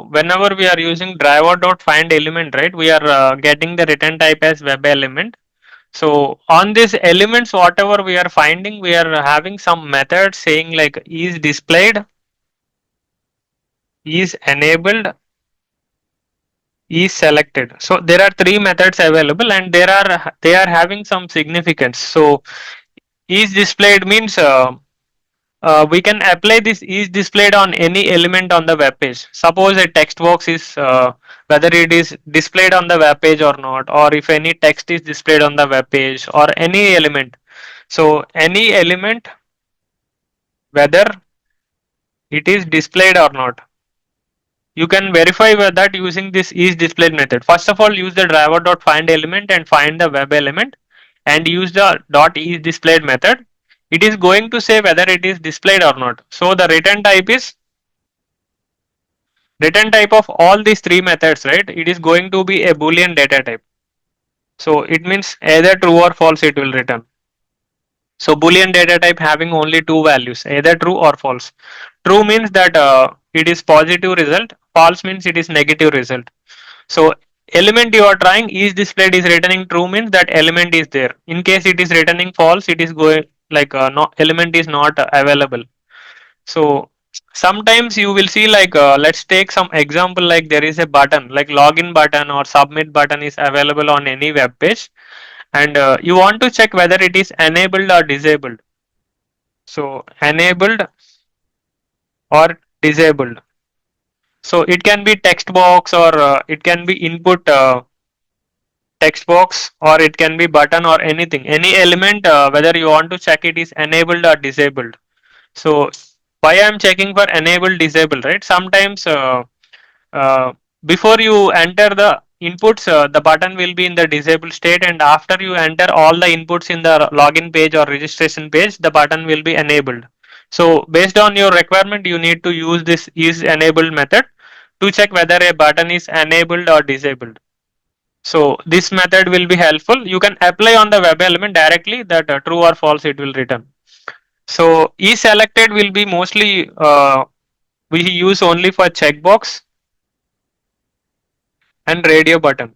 whenever we are using driver.findElement, right, we are getting the return type as WebElement. So on these elements, whatever we are finding, we are having some method saying like isDisplayed, isEnabled, isSelected. So there are three methods available, and they are having some significance. So isDisplayed means we can apply this is displayed on any element on the web page. Suppose a text box is whether it is displayed on the web page or not, or if any text is displayed on the web page or any element. So any element, whether it is displayed or not, you can verify that using this is displayed method. First of all, use the driver.findElement and find the web element, and use the dot is displayed method. It is going to say whether it is displayed or not. So the return type of all these three methods, right, it is going to be a boolean data type. So it means either true or false it will return. So boolean data type having only two values, either true or false. True means that it is positive result, false means it is negative result. So element you are trying is displayed is returning true means that element is there. In case it is returning false, it is going like no element is not available. So sometimes you will see like let's take some example, like there is a button like login button or submit button is available on any web page, and you want to check whether it is enabled or disabled. So enabled or disabled. So it can be text box, or it can be input text box, or it can be button or anything, any element, whether you want to check it is enabled or disabled. So why I'm checking for enable disabled, right? Sometimes uh, before you enter the inputs, the button will be in the disabled state, and after you enter all the inputs in the login page or registration page, the button will be enabled. So based on your requirement, you need to use this is enabled method to check whether a button is enabled or disabled. So this method will be helpful. You can apply on the web element directly that true or false it will return. So isSelected will be mostly we use only for checkbox and radio button.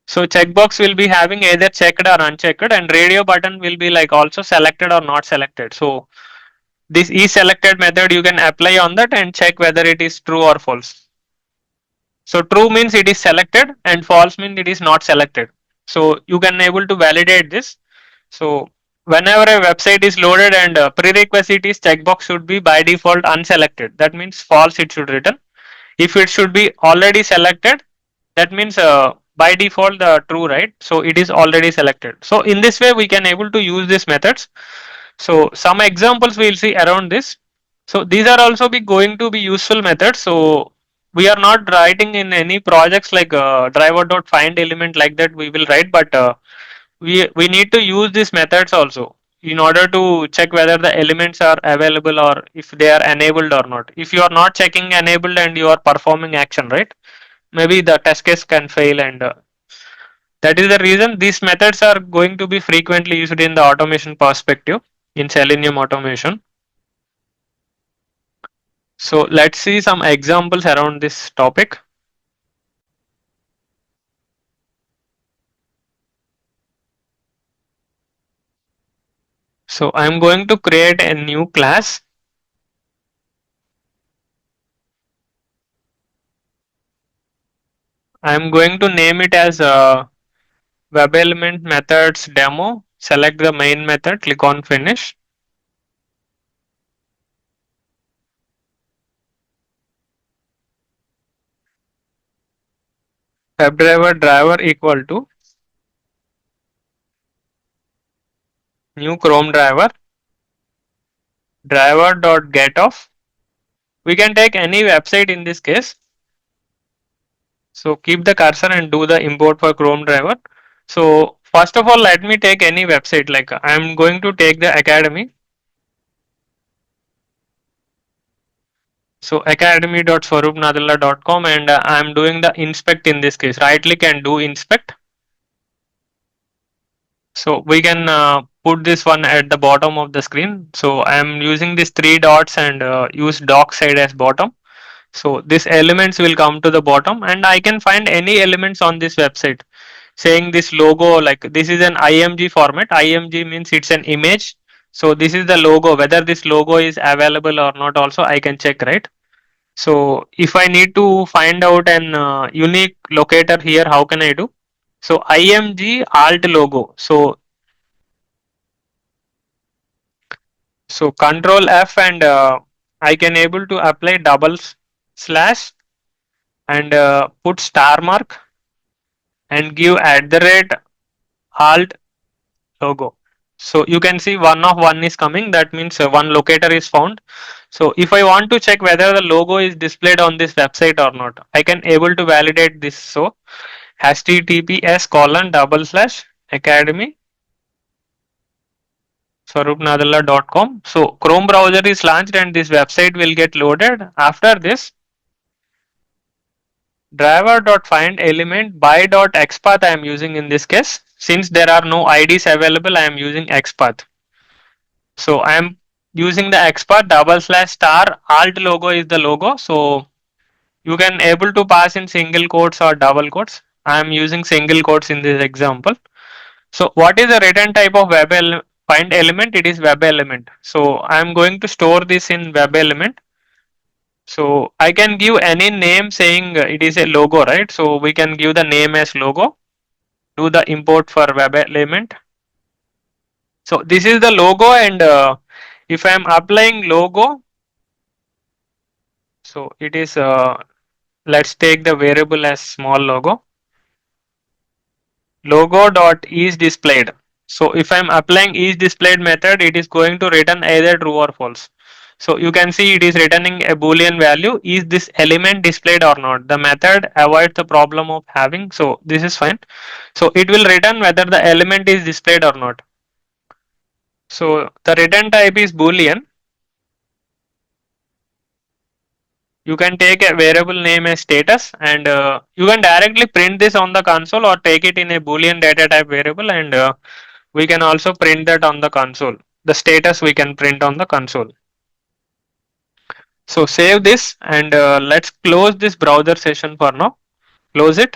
So checkbox will be having either checked or unchecked, and radio button will be like also selected or not selected. So this isSelected method you can apply on that and check whether it is true or false. So true means it is selected and false means it is not selected. So you can able to validate this. So whenever a website is loaded and prerequisite is checkbox should be by default unselected, that means false it should return. If it should be already selected, that means by default the true, right? So it is already selected. So in this way we can able to use these methods. So some examples we will see around this. So these are also be going to be useful methods. So we are not writing in any projects like driver.findElement like that we will write, but we need to use these methods also in order to check whether the elements are available or if they are enabled or not. If you are not checking enabled and you are performing action, right, maybe the test case can fail, and that is the reason these methods are going to be frequently used in the automation perspective in Selenium automation. So let's see some examples around this topic. So I'm going to create a new class. I'm going to name it as WebElement methods demo. Select the main method, click on finish. WebDriver driver equal to new Chrome driver driver.getOff. We can take any website in this case. So keep the cursor and do the import for Chrome driver. So first of all, let me take any website, like I'm going to take the Academy. So academy.swaroopnadella.com, and I'm doing the inspect in this case. Right click and do inspect. So we can put this one at the bottom of the screen. So I am using these three dots and use dock side as bottom. So this elements will come to the bottom and I can find any elements on this website saying this logo, like this is an img format. Img means it's an image. So this is the logo, whether this logo is available or not also I can check, right? So if I need to find out an unique locator here, how can I do? So img alt logo. So control F and I can able to apply double slash and put star mark and give at the rate alt logo. So you can see one of one is coming. That means one locator is found. So if I want to check whether the logo is displayed on this website or not, I can able to validate this. So https colon double slash academy swaroopnadella.com. So Chrome browser is launched and this website will get loaded. After this, driver.find element by.xpath I am using in this case. Since there are no IDs available, I am using xpath. So I am using the xpath double slash star alt logo is the logo. So you can able to pass in single quotes or double quotes. I am using single quotes in this example. So what is the return type of find element? It is web element. So I am going to store this in web element. So I can give any name saying it is a logo, right? So we can give the name as logo. Do the import for web element. So this is the logo, and if I am applying logo, so it is let's take the variable as small logo dot is displayed. So if I am applying is displayed method, it is going to return either true or false. So you can see it is returning a boolean value. Is this element displayed or not? The method avoids the problem of having. So this is fine. So it will return whether the element is displayed or not. So the return type is boolean. You can take a variable name as status, and you can directly print this on the console or take it in a boolean data type variable, and we can also print that on the console. The status we can print on the console. So save this and let's close this browser session for now. Close it.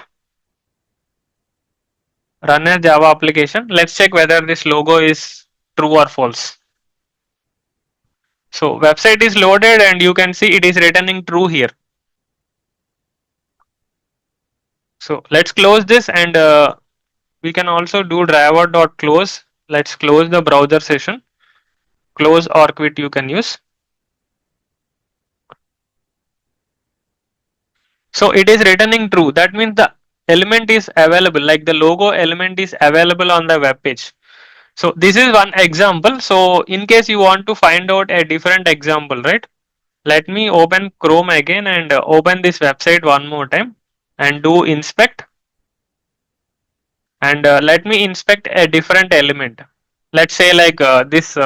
Run as Java application. Let's check whether this logo is true or false. So website is loaded and you can see it is returning true here. So let's close this, and we can also do driver.close. Let's close the browser session. Close or quit you can use. So it is returning true. That means the element is available, like the logo element is available on the web page. So this is one example. So in case you want to find out a different example, right? Let me open Chrome again and open this website one more time and do inspect. And let me inspect a different element. Let's say like this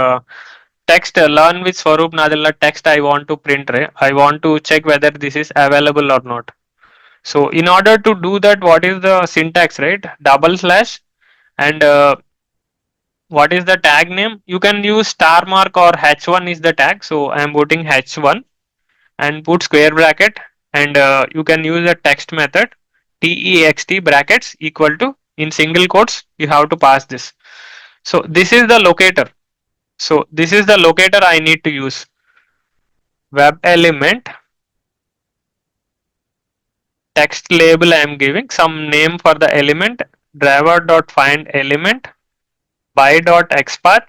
text learn with Swaroop Nadella text I want to print, right? I want to check whether this is available or not. So in order to do that, what is the syntax, right? Double slash and what is the tag name? You can use star mark or h1 is the tag. So I am putting h1 and put square bracket, and you can use a text method text brackets equal to, in single quotes you have to pass this. So this is the locator. So this is the locator I need to use. Web element text label I am giving some name for the element, driver.find element by.xpath.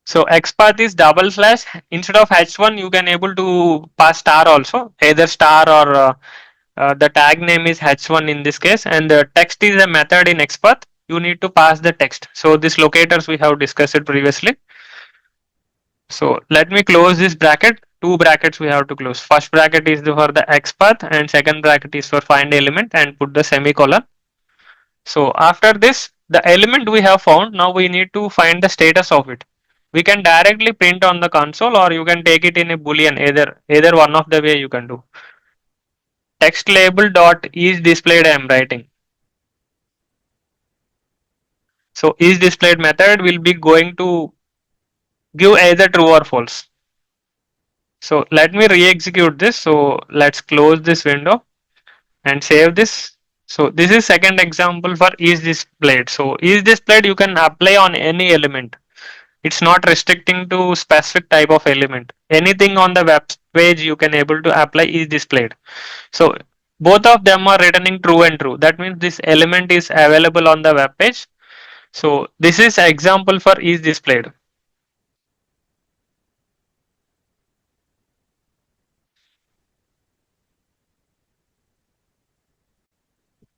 So xpath is double slash. Instead of h1 you can able to pass star also, either star or the tag name is h1 in this case, and the text is a method in xpath. You need to pass the text. So these locators we have discussed it previously. So let me close this bracket. Two brackets we have to close. First bracket is for the xpath and second bracket is for find element, and put the semicolon. So after this, the element we have found, now we need to find the status of it. We can directly print on the console or you can take it in a boolean, either one of the way you can do. Text label dot is displayed I am writing. So isDisplayed method will be going to give either true or false. So let me re-execute this. So let's close this window and save this. So this is second example for isDisplayed. So isDisplayed you can apply on any element. It's not restricting to specific type of element. Anything on the web page you can able to apply isDisplayed. So both of them are returning true and true. That means this element is available on the web page. So this is example for isDisplayed.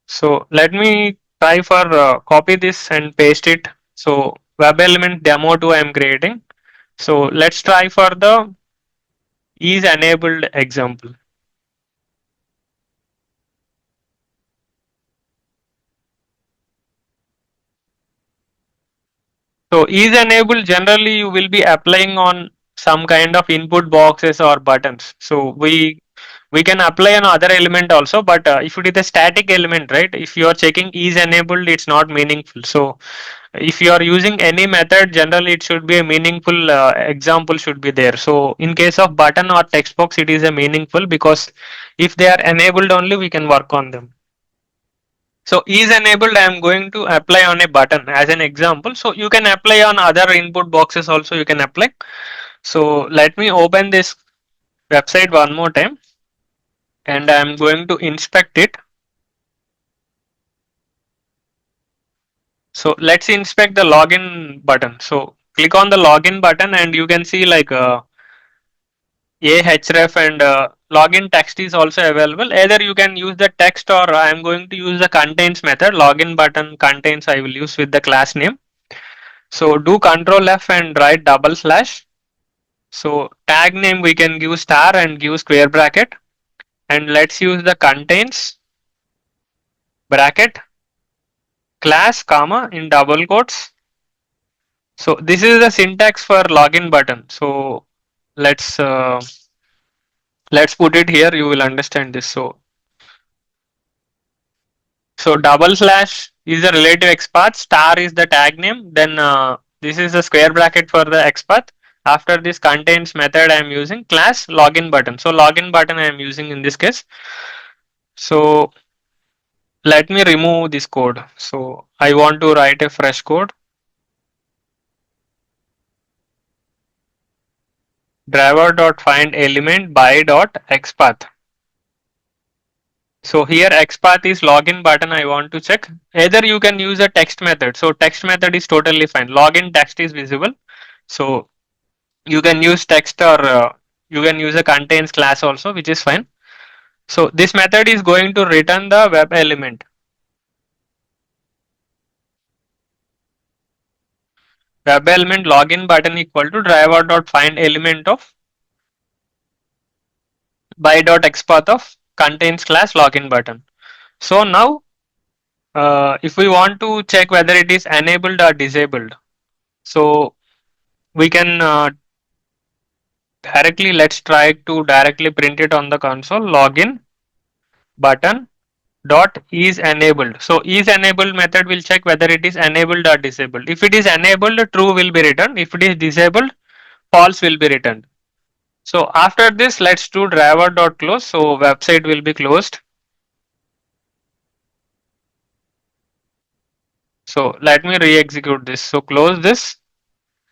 So let me try for copy this and paste it. So WebElement demo 2 I am creating. So let's try for the isEnabled example. So isEnabled generally you will be applying on some kind of input boxes or buttons. So we can apply on other element also, but if it is a static element, right? If you are checking isEnabled, it's not meaningful. So if you are using any method, generally it should be a meaningful example should be there. So in case of button or text box, it is a meaningful because if they are enabled only, we can work on them. So isEnabled, I am going to apply on a button as an example. So you can apply on other input boxes also. You can apply. So let me open this website one more time, and I am going to inspect it. So let's inspect the login button. So click on the login button and you can see like a href and login text is also available. Either you can use the text or I am going to use the contains method. Login button contains I will use with the class name. So do control F and write double slash. So tag name we can give star and give square bracket, and let's use the contains bracket class comma in double quotes. So this is the syntax for login button. So let's uh, let's put it here. You will understand this. So double slash is the relative XPath. Star is the tag name. Then this is the square bracket for the XPath. After this contains method I am using class login button. So login button I am using in this case. So let me remove this code. So I want to write a fresh code. Driver.find element by dot XPath. So here XPath is login button I want to check. Either you can use a text method. So text method is totally fine. Login text is visible. So you can use text or you can use a contains class also, which is fine. So this method is going to return the web element. Web element login button equal to driver.find element of by.xpath of contains class login button. So now if we want to check whether it is enabled or disabled, so we can directly let's try to directly print it on the console. Login button dot is enabled. So is enabled method will check whether it is enabled or disabled. If it is enabled, true will be returned. If it is disabled, false will be returned. So after this, let's do driver dot close. So website will be closed. So let me re-execute this. So close this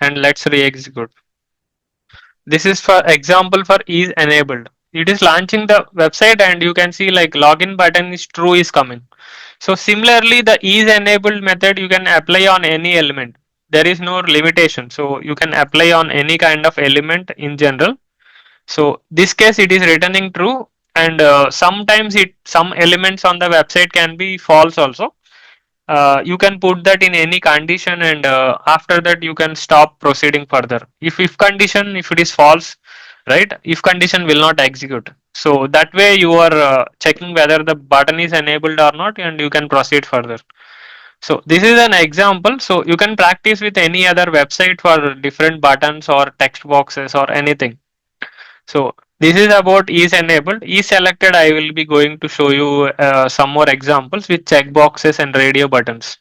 and let's re-execute. This is for example for is enabled. It is launching the website and you can see like login button is true is coming. So similarly the is enabled method you can apply on any element. There is no limitation. So you can apply on any kind of element in general. So this case it is returning true, and sometimes it some elements on the website can be false also. You can put that in any condition and after that you can stop proceeding further. If condition if it is false, right, if condition will not execute. So that way you are checking whether the button is enabled or not and you can proceed further. So this is an example. So you can practice with any other website for different buttons or text boxes or anything. So this is about is enabled. Is selected I will be going to show you some more examples with checkboxes and radio buttons.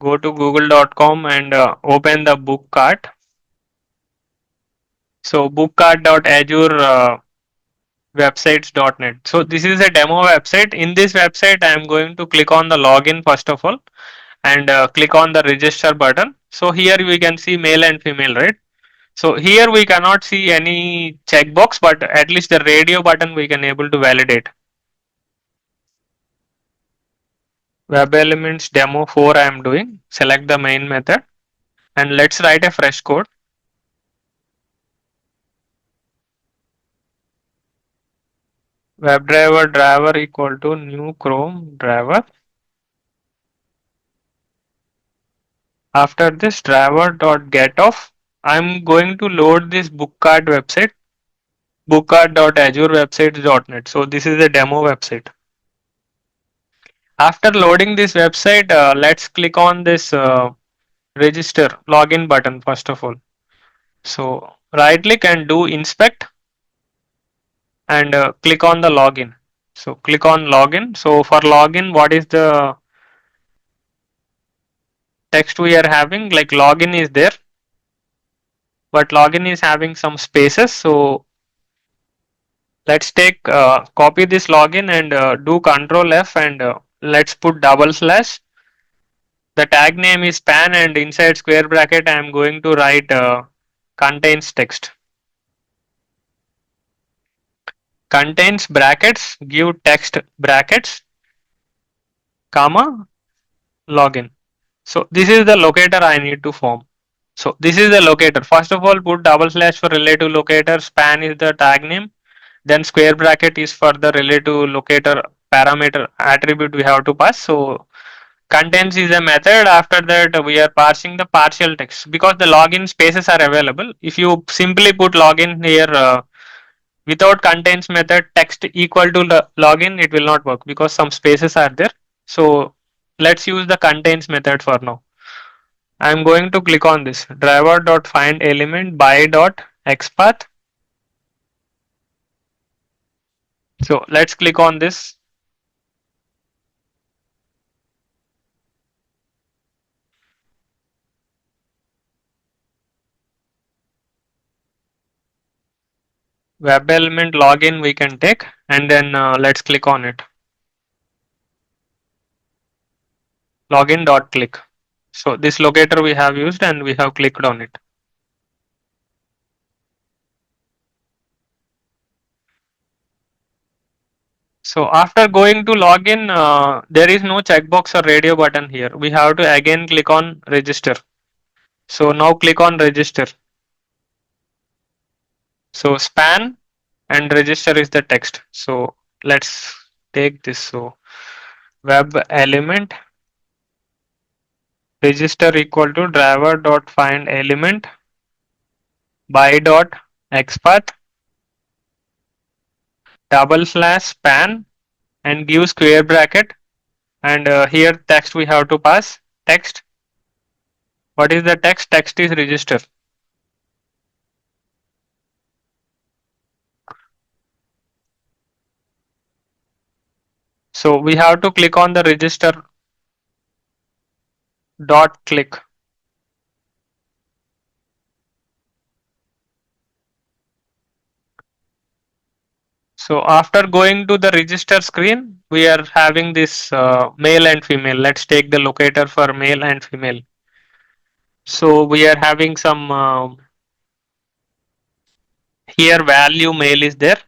Go to google.com and open the book cart. So bookcart.azure websites.net. So this is a demo website. In this website, I am going to click on the login first of all and click on the register button. So here we can see male and female, right? So here we cannot see any checkbox, but at least the radio button we can able to validate. Web elements demo 4 I am doing. Select the main method and let's write a fresh code. WebDriver driver equal to new Chrome driver. After this driver dot get off, I'm going to load this bookcard website, bookcard.azurewebsites.net. So this is a demo website. After loading this website, let's click on this register login button first of all. So right click and do inspect and click on the login. So click on login. So for login, what is the text we are having? Like login is there, but login is having some spaces. So let's take copy this login and do control F and let's put double slash. The tag name is span and inside square bracket I am going to write contains text. Contains brackets, give text brackets, comma, login. So this is the locator I need to form. So this is the locator. First of all, put double slash for relative locator, span is the tag name, then square bracket is for the relative locator parameter attribute we have to pass. So contains is a method. After that, we are parsing the partial text because the login spaces are available. If you simply put login here without contains method text equal to the login, it will not work because some spaces are there. So let's use the contains method for now. I'm going to click on this driver.find element by.xpath. So let's click on this. Web element login we can take and then let's click on it. Login dot click. So this locator we have used and we have clicked on it. So after going to login, there is no checkbox or radio button here. We have to again click on register. So now click on register. So span and register is the text. So let's take this. So web element register equal to driver dot find element by dot xpath double slash span and give square bracket and here text we have to pass text. What is the text? Text is register. So we have to click on the register dot click. So after going to the register screen, we are having this male and female. Let's take the locator for male and female. So we are having some here value male is there,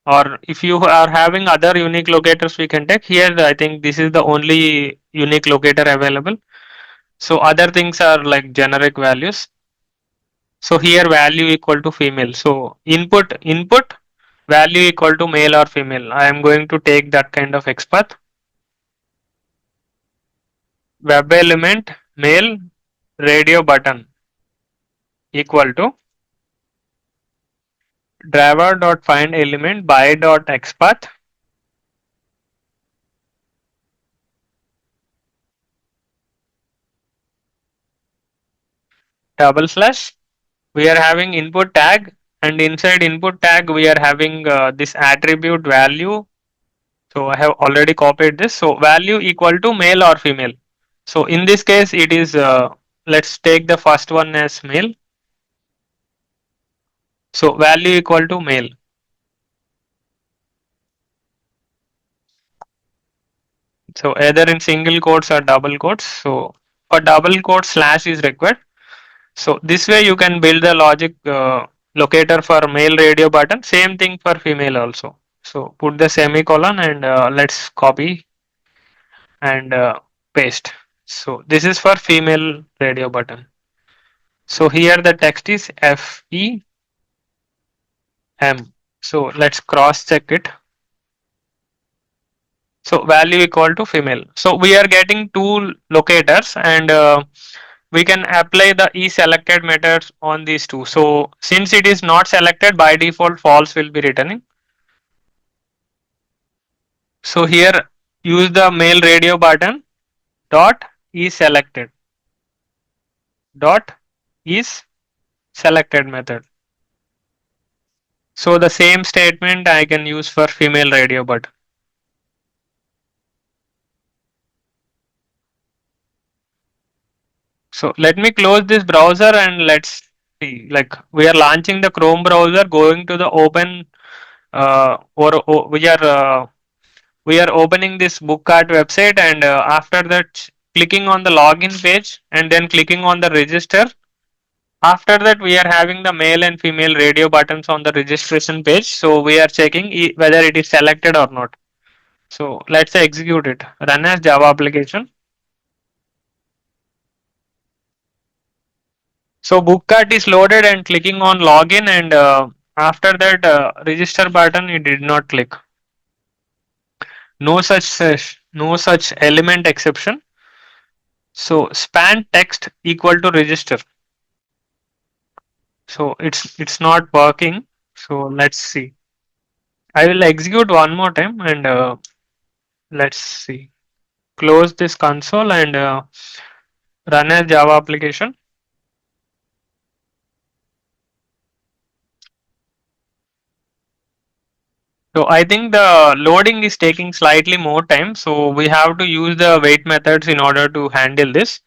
or if you are having other unique locators we can take here. I think this is the only unique locator available. So other things are like generic values. So here value equal to female. So input value equal to male or female. I am going to take that kind of XPath. Web element male radio button equal to driver dot find element by dot XPath double slash. We are having input tag and inside input tag we are having this attribute value. So I have already copied this. So value equal to male or female. So in this case, it is let's take the first one as male. So value equal to male. So either in single quotes or double quotes. So for double quotes, slash is required. So this way you can build the logic locator for male radio button. Same thing for female also. So put the semicolon and let's copy and paste. So this is for female radio button. So here the text is FEM. So let's cross check it. So value equal to female. So we are getting two locators and we can apply the isSelected methods on these two. So since it is not selected, by default false will be returning. So here use the male radio button dot isSelected dot is selected method. So the same statement I can use for female radio button. So let me close this browser and let's see. Like we are launching the Chrome browser, going to the open or we are opening this bookcart website, and after that clicking on the login page and then clicking on the register. After that we are having the male and female radio buttons on the registration page. So we are checking whether it is selected or not. So let's execute it. Run as Java application. So bookcart is loaded and clicking on login, and after that register button it did not click. No such element exception. So span text equal to register. So it's not working. So let's see. I will execute one more time and let's see. Close this console and run as Java application. So I think the loading is taking slightly more time. So we have to use the wait methods in order to handle this.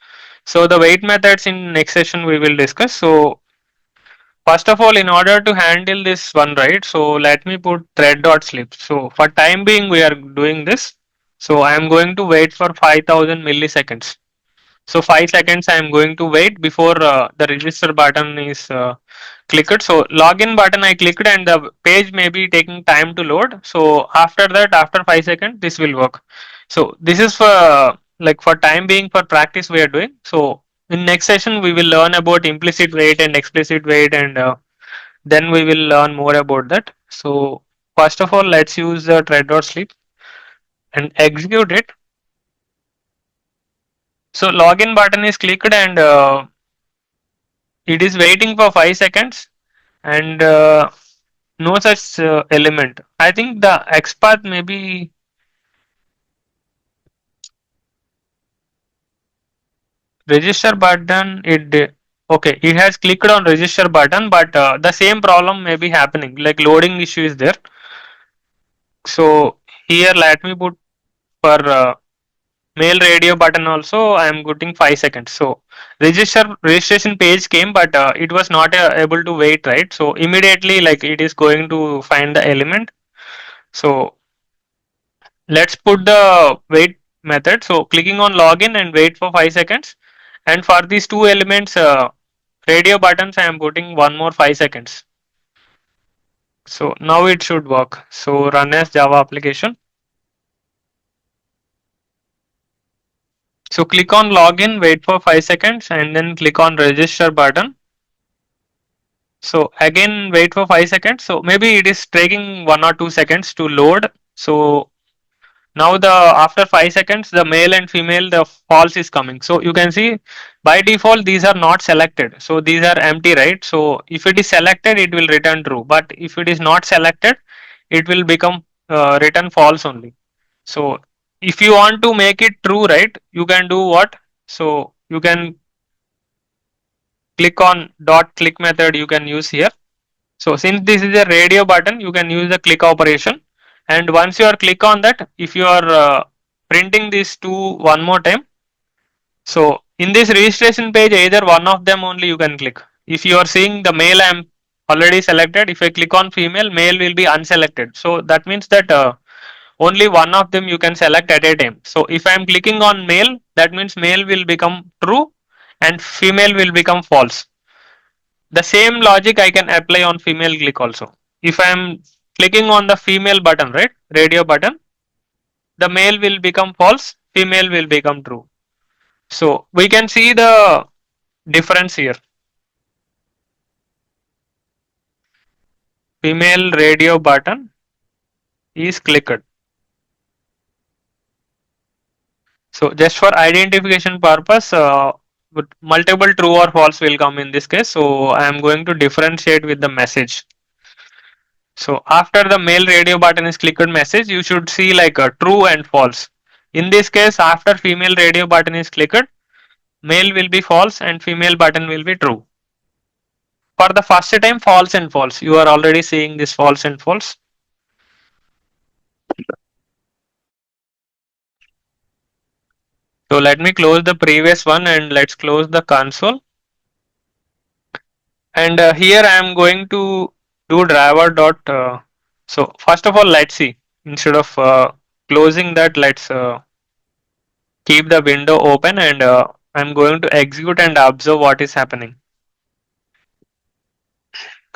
So the wait methods in next session we will discuss. So first of all, in order to handle this one, right? So let me put thread.sleep. So for time being, we are doing this. So I am going to wait for 5000 milliseconds. So 5 seconds I am going to wait before the register button is clicked. So login button I clicked and the page may be taking time to load. So after that, after 5 seconds, this will work. So this is for like for time being, for practice we are doing. So in next session we will learn about implicit wait and explicit wait, and then we will learn more about that. So first of all, let's use the thread.sleep and execute it. So login button is clicked and it is waiting for 5 seconds and no such element. I think the XPath may be register button. Okay, it has clicked on register button, but the same problem may be happening, like loading issue is there. So here let me put for mail radio button also I am getting 5 seconds. So registration page came, but it was not able to wait, right? So immediately like it is going to find the element. So let's put the wait method. So clicking on login and wait for 5 seconds, and for these two elements radio buttons I am putting one more 5 seconds. So now it should work. So run as Java application. So click on login, wait for 5 seconds and then click on register button. So again wait for 5 seconds. So maybe it is taking 1 or 2 seconds to load. So now the after 5 seconds the male and female the false is coming. So you can see by default these are not selected. So these are empty, right? So if it is selected it will return true, but if it is not selected it will become return false only. So if you want to make it true, right, you can do what? So you can click on dot click method you can use here. So since this is a radio button, you can use the click operation. And once you are click on that, if you are printing these two one more time, So in this registration page, either one of them only you can click. If you are seeing the male, I am already selected. If I click on female, male will be unselected. So that means that only one of them you can select at a time. So if I am clicking on male, that means male will become true and female will become false. The same logic I can apply on female click also. If I am clicking on the female button, right, radio button, the male will become false, female will become true. So we can see the difference here. Female radio button is clicked. So just for identification purpose, multiple true or false will come in this case. So I am going to differentiate with the message. So after the male radio button is clicked message, you should see like a true and false. In this case, after female radio button is clicked, male will be false and female button will be true. For the first time, false and false. You are already seeing this false and false. So let me close the previous one and let's close the console. And here I am going to do driver dot. So first of all, let's see. Instead of closing that, let's keep the window open and I'm going to execute and observe what is happening.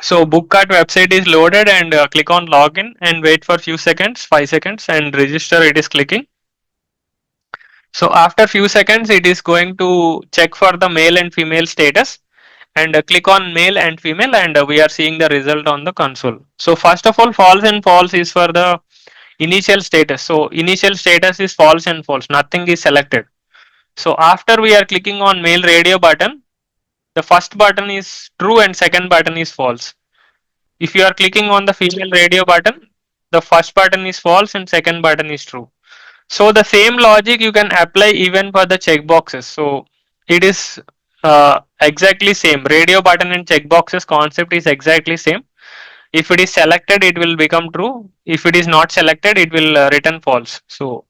So bookcart website is loaded and click on login and wait for few seconds, 5 seconds, and register. It is clicking. So after few seconds, it is going to check for the male and female status and click on male and female and we are seeing the result on the console. So first of all, false and false is for the initial status. So initial status is false and false. Nothing is selected. So after we are clicking on male radio button, the first button is true and second button is false. If you are clicking on the female radio button, the first button is false and second button is true. So the same logic you can apply even for the checkboxes. So it is exactly same. Radio button and checkboxes concept is exactly same. If it is selected, it will become true. If it is not selected, it will return false. So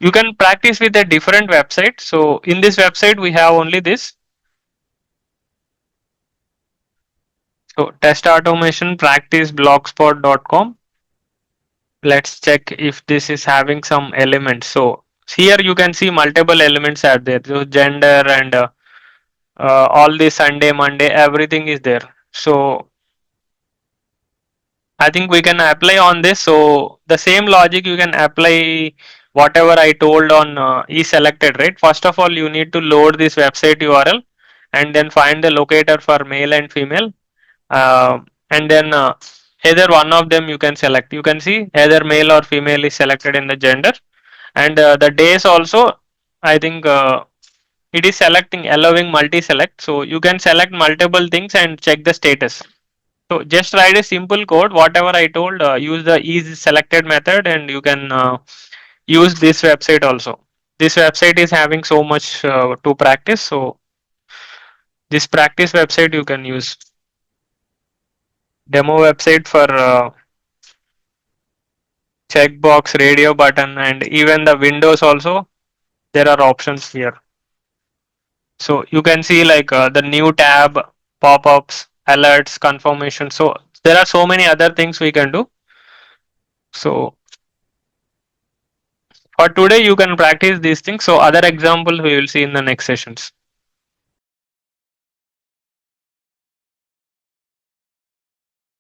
you can practice with a different website. So in this website, we have only this. So test automation practice blogspot.com. Let's check if this is having some elements. So here you can see multiple elements are there. So gender and all the Sunday, Monday, everything is there. So I think we can apply on this. So the same logic you can apply whatever I told on isSelected, right? First of all, you need to load this website URL and then find the locator for male and female. And then either one of them you can select. You can see either male or female is selected in the gender. And the days also, I think it is selecting, allowing multi-select. So you can select multiple things and check the status. So just write a simple code, whatever I told, use the isSelected method and you can use this website also. This website is having so much to practice. So this practice website you can use. Demo website for checkbox, radio button and even the windows also. There are options here. So you can see like the new tab, pop-ups, alerts, confirmation. So there are so many other things we can do. So for today, you can practice these things. So other examples we will see in the next sessions.